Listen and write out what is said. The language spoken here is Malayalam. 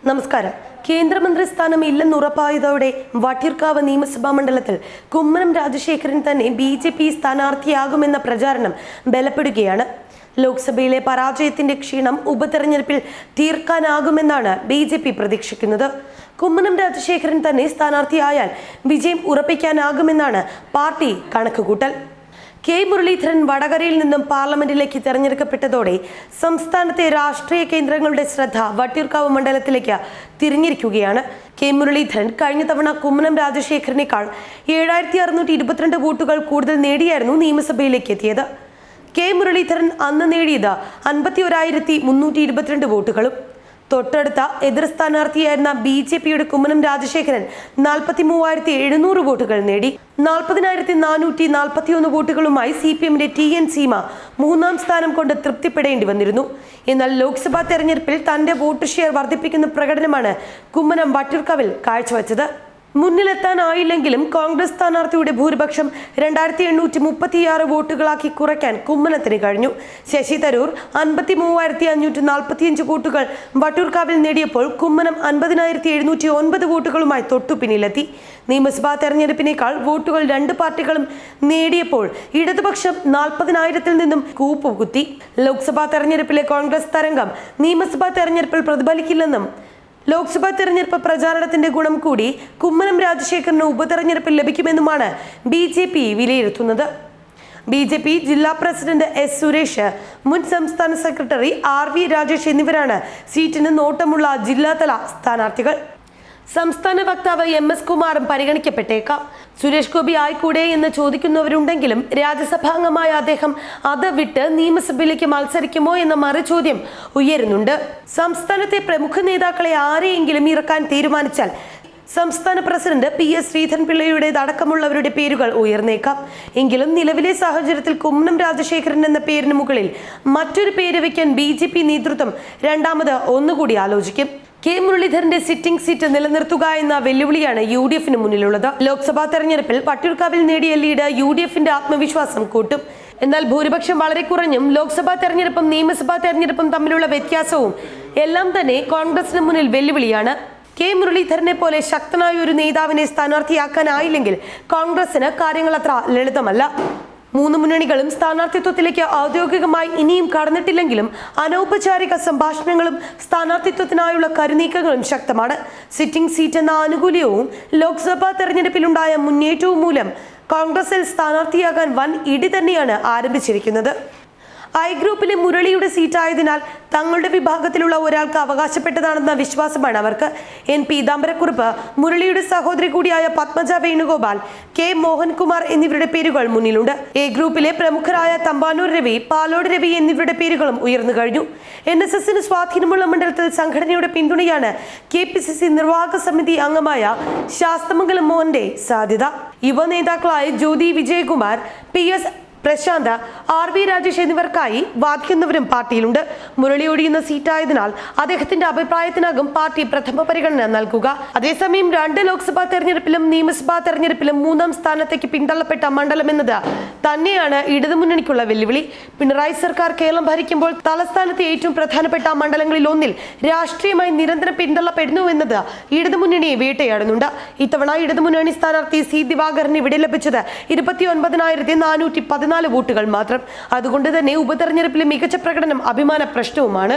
നമസ്കാരം. കേന്ദ്രമന്ത്രി സ്ഥാനം ഇല്ലെന്ന് ഉറപ്പായതോടെ വട്ടിയൂർക്കാവ് നിയമസഭാ മണ്ഡലത്തിൽ കുമ്മനം രാജശേഖരൻ തന്നെ BJP സ്ഥാനാർത്ഥിയാകുമെന്ന പ്രചാരണം ബലപ്പെടുകയാണ്. ലോക്സഭയിലെ പരാജയത്തിന്റെ ക്ഷീണം ഉപതെരഞ്ഞെടുപ്പിൽ തീർക്കാനാകുമെന്നാണ് BJP പ്രതീക്ഷിക്കുന്നത്. കുമ്മനം രാജശേഖരൻ തന്നെ സ്ഥാനാർത്ഥിയായാൽ വിജയം ഉറപ്പിക്കാനാകുമെന്നാണ് പാർട്ടി കണക്കുകൂട്ടൽ. കെ മുരളീധരൻ വടകരയിൽ നിന്നും പാർലമെന്റിലേക്ക് തെരഞ്ഞെടുക്കപ്പെട്ടതോടെ സംസ്ഥാനത്തെ രാഷ്ട്രീയ കേന്ദ്രങ്ങളുടെ ശ്രദ്ധ വട്ടിയൂർക്കാവ് മണ്ഡലത്തിലേക്ക് തിരിഞ്ഞിരിക്കുകയാണ്. കെ മുരളീധരൻ കഴിഞ്ഞ തവണ കുമ്മനം രാജശേഖരനേക്കാൾ 7622 വോട്ടുകൾ കൂടുതൽ നേടിയായിരുന്നു നിയമസഭയിലേക്ക് എത്തിയത്. കെ മുരളീധരൻ അന്ന് നേടിയത് 51,322 വോട്ടുകളും. തൊട്ടടുത്ത എതിർ സ്ഥാനാർത്ഥിയായിരുന്ന BJPയുടെ കുമ്മനം രാജശേഖരൻ 43,700 വോട്ടുകൾ നേടി. 40,441 വോട്ടുകളുമായി CPMന്റെ TN സീമ മൂന്നാം സ്ഥാനം കൊണ്ട് തൃപ്തിപ്പെടേണ്ടി വന്നിരുന്നു. എന്നാൽ ലോക്സഭാ തെരഞ്ഞെടുപ്പിൽ തന്റെ വോട്ട് ഷെയർ വർദ്ധിപ്പിക്കുന്ന പ്രകടനമാണ് കുമ്മനം വട്ടിയൂർക്കാവിൽ കാഴ്ചവെച്ചത്. മുന്നിലെത്താനായില്ലെങ്കിലും കോൺഗ്രസ് സ്ഥാനാർത്ഥിയുടെ ഭൂരിപക്ഷം 2,836 വോട്ടുകളാക്കി കുറയ്ക്കാൻ കുമ്മനത്തിന് കഴിഞ്ഞു. ശശി തരൂർ 53,545 വോട്ടുകൾ വട്ടിയൂർക്കാവിൽ നേടിയപ്പോൾ കുമ്മനം 50,709 വോട്ടുകളുമായി തൊട്ടുപിന്നിലെത്തി. നിയമസഭാ തെരഞ്ഞെടുപ്പിനേക്കാൾ വോട്ടുകൾ രണ്ട് പാർട്ടികളും നേടിയപ്പോൾ ഇടതുപക്ഷം 40,000-ൽ നിന്നും കൂപ്പുകുത്തി. ലോക്സഭാ തെരഞ്ഞെടുപ്പിലെ കോൺഗ്രസ് തരംഗം നിയമസഭാ തെരഞ്ഞെടുപ്പിൽ പ്രതിഫലിക്കില്ലെന്നും ലോക്സഭാ തെരഞ്ഞെടുപ്പ് പ്രചാരണത്തിന്റെ ഗുണം കൂടി കുമ്മനം രാജശേഖരന് ഉപതെരഞ്ഞെടുപ്പിൽ ലഭിക്കുമെന്നുമാണ് BJP വിലയിരുത്തുന്നത്. BJP ജില്ലാ പ്രസിഡന്റ് S. സുരേഷ്, മുൻ സംസ്ഥാന സെക്രട്ടറി RV രാജേഷ് എന്നിവരാണ് സീറ്റിന് നോട്ടമുള്ള ജില്ലാതല സ്ഥാനാർത്ഥികൾ. സംസ്ഥാന വക്താവ് MS കുമാറും പരിഗണിക്കപ്പെട്ടേക്കാം. സുരേഷ് ഗോപി ആയിക്കൂടെ എന്ന് ചോദിക്കുന്നവരുണ്ടെങ്കിലും രാജ്യസഭാംഗമായ അദ്ദേഹം അത് വിട്ട് നിയമസഭയിലേക്ക് മത്സരിക്കുമോ എന്ന മറുചോദ്യം ഉയരുന്നുണ്ട്. സംസ്ഥാനത്തെ പ്രമുഖ നേതാക്കളെ ആരെയെങ്കിലും ഇറക്കാൻ തീരുമാനിച്ചാൽ സംസ്ഥാന പ്രസിഡന്റ് PS ശ്രീധരൻപിള്ളയുടേതടക്കമുള്ളവരുടെ പേരുകൾ ഉയർന്നേക്കാം. എങ്കിലും നിലവിലെ സാഹചര്യത്തിൽ കുമ്മനം രാജശേഖരൻ എന്ന പേരിന് മുകളിൽ മറ്റൊരു പേര് വയ്ക്കാൻ BJP നേതൃത്വം രണ്ടാമത് ഒന്നുകൂടി ആലോചിക്കും. കെ മുരളീധരന്റെ സിറ്റിംഗ് സീറ്റ് നിലനിർത്തുക എന്ന വെല്ലുവിളിയാണ് UDFന് മുന്നിലുള്ളത്. ലോക്സഭാ തെരഞ്ഞെടുപ്പിൽ വട്ടിയൂർക്കാവിൽ നേടിയ ലീഡ് UDFന്റെ ആത്മവിശ്വാസം കൂട്ടും. എന്നാൽ ഭൂരിപക്ഷം വളരെ കുറഞ്ഞും ലോക്സഭാ തെരഞ്ഞെടുപ്പും നിയമസഭാ തെരഞ്ഞെടുപ്പും തമ്മിലുള്ള വ്യത്യാസവും എല്ലാം തന്നെ കോൺഗ്രസിന് മുന്നിൽ വെല്ലുവിളിയാണ്. കെ മുരളീധരനെ പോലെ ശക്തനായ ഒരു നേതാവിനെ സ്ഥാനാർത്ഥിയാക്കാനായില്ലെങ്കിൽ കോൺഗ്രസിന് കാര്യങ്ങൾ അത്ര ലളിതമല്ല. മൂന്ന് മുന്നണികളും സ്ഥാനാർത്ഥിത്വത്തിലേക്ക് ഔദ്യോഗികമായി ഇനിയും കടന്നിട്ടില്ലെങ്കിലും അനൗപചാരിക സംഭാഷണങ്ങളും സ്ഥാനാർത്ഥിത്വത്തിനായുള്ള കരുനീക്കങ്ങളും ശക്തമാണ്. സിറ്റിംഗ് സീറ്റ് എന്ന ആനുകൂല്യവും ലോക്സഭാ തെരഞ്ഞെടുപ്പിലുണ്ടായ മുന്നേറ്റവും മൂലം കോൺഗ്രസിൽ സ്ഥാനാർത്ഥിയാകാൻ വൻ ഇടി തന്നെയാണ് ആരംഭിച്ചിരിക്കുന്നത്. I ഗ്രൂപ്പിലെ മുരളിയുടെ സീറ്റായതിനാൽ തങ്ങളുടെ വിഭാഗത്തിലുള്ള ഒരാൾക്ക് അവകാശപ്പെട്ടതാണെന്ന വിശ്വാസമാണ് അവർക്ക്. N. പീതാംബരക്കുറുപ്പ്, മുരളിയുടെ സഹോദരി കൂടിയായ പത്മജ വേണുഗോപാൽ, K. മോഹൻകുമാർ എന്നിവരുടെ പേരുകൾ മുന്നിലുണ്ട്. A ഗ്രൂപ്പിലെ പ്രമുഖരായ തമ്പാനൂർ രവി, പാലോട് രവി എന്നിവരുടെ പേരുകളും ഉയർന്നു കഴിഞ്ഞു. NSSന് സ്വാധീനമുള്ള മണ്ഡലത്തിൽ സംഘടനയുടെ പിന്തുണയാണ് KPCC നിർവാഹക സമിതി അംഗമായ ശാസ്തമംഗലം മോഹന്റെ സാധ്യത. യുവ നേതാക്കളായ ജ്യോതി വിജയകുമാർ, PS പ്രശാന്ത്, RV രാജേഷ് എന്നിവർക്കായി വാദിക്കുന്നവരും പാർട്ടിയിലുണ്ട്. മുരളി ഒഴിയുന്ന സീറ്റായതിനാൽ അദ്ദേഹത്തിന്റെ അഭിപ്രായത്തിനാകും പാർട്ടി പ്രഥമ പരിഗണന നൽകുക. അതേസമയം 2 ലോക്സഭാ തെരഞ്ഞെടുപ്പിലും നിയമസഭാ തെരഞ്ഞെടുപ്പിലും മൂന്നാം സ്ഥാനത്തേക്ക് പിന്തള്ളപ്പെട്ട മണ്ഡലം എന്നത് തന്നെയാണ് ഇടതുമുന്നണിക്കുള്ള വെല്ലുവിളി. പിണറായി സർക്കാർ കേരളം ഭരിക്കുമ്പോൾ തലസ്ഥാനത്തെ ഏറ്റവും പ്രധാനപ്പെട്ട മണ്ഡലങ്ങളിൽ ഒന്നിൽ രാഷ്ട്രീയമായി നിരന്തരം പിന്തള്ളപ്പെടുന്നുവെന്നത് ഇടതുമുന്നണിയെ വേട്ടയാടുന്നുണ്ട്. ഇത്തവണ ഇടതുമുന്നണി സ്ഥാനാർത്ഥി C. ദിവാകരന് ഇവിടെ ലഭിച്ചത് 29,414 വോട്ടുകൾ മാത്രം. അതുകൊണ്ട് തന്നെ ഉപതെരഞ്ഞെടുപ്പിലെ മികച്ച പ്രകടനം അഭിമാന പ്രശ്നവുമാണ്.